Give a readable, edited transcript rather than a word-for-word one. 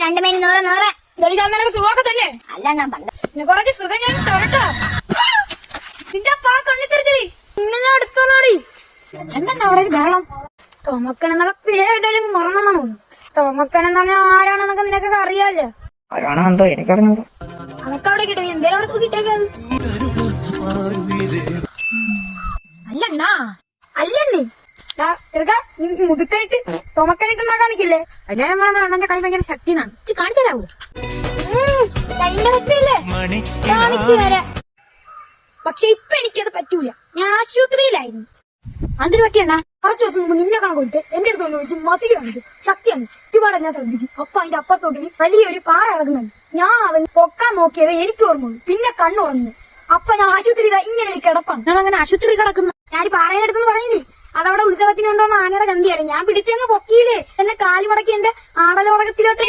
2 മണി 100 നിനക്ക് സുഖമൊക്കെ തന്നെ അല്ല പണ്ട് കുറച്ച് സുഖം ഞാൻ തൊരട്ടോ. നിന്റെ അപ്പാ കണ്ണിത്തെറിച്ചടി നിന്നെ ഞാൻ എടുത്തോളാടി. എന്താണ് അവിടെ ബഹളം? തോമക്കൻ എന്നുള്ള പേരും മറന്നാണോ? തോമക്കൻ എന്താണ് ആരാണെന്നൊക്കെ നിനക്കൊക്കെ അറിയാലോ. ആരാണോ എന്തോ എനിക്കറിഞ്ഞു. അനക്ക് അവിടെ കിട്ടും എന്തേലും അവിടെ കിട്ടേക്കത്. അല്ലണ്ണാ അല്ലണ്ണി ചെറുക്ക മുതുക്കായിട്ട് തോമക്കനായിട്ട് ഉണ്ടാക്കാൻ നിൽക്കില്ലേ? എല്ലാരും അണ്ണന്റെ കൈ ഭയങ്കര ശക്തി കാണിച്ചാലാവൂ. കാണിച്ചു തരാം. പക്ഷെ ഇപ്പൊ എനിക്കത് പറ്റൂല. ഞാൻ ആശുപത്രിയിലായിരുന്നു. അതിന് പറ്റിയണ്ണ കുറച്ച് ദിവസം മുമ്പ് നിന്നെ കണക്കൊടുത്ത് എന്റെ അടുത്ത് ഒന്ന് വിളിച്ച് മസിൽ കാണിച്ചു. ശക്തിയാണ് ചുറ്റുപാടെല്ലാം ശ്രദ്ധിച്ചു. അപ്പൊ അതിന്റെ അപ്പുറത്തോട്ട് വലിയൊരു പാറ കിടക്കുന്നുണ്ട്. ഞാൻ അവൻ പൊക്കാൻ നോക്കിയത് എനിക്ക് ഓർമ്മ വന്നു. പിന്നെ കണ്ണുറന്നു. അപ്പൊ ഞാൻ ആശുപത്രി ഇങ്ങനെ ഒരു കിടപ്പാണ്. നിങ്ങളങ്ങനെ ആശുപത്രി കിടക്കുന്നു? ഞാൻ പാറയുടെ പറഞ്ഞില്ലേ അതവിടെ ഉത്സവത്തിനുണ്ടോന്ന് ആനയുടെ ചന്തിയായിരുന്നു. ഞാൻ പിടിച്ചങ്ങ് പൊക്കിയില്ലേ എന്നെ കാലുമടക്കി എന്റെ ആടലോടകത്തിലോട്ട്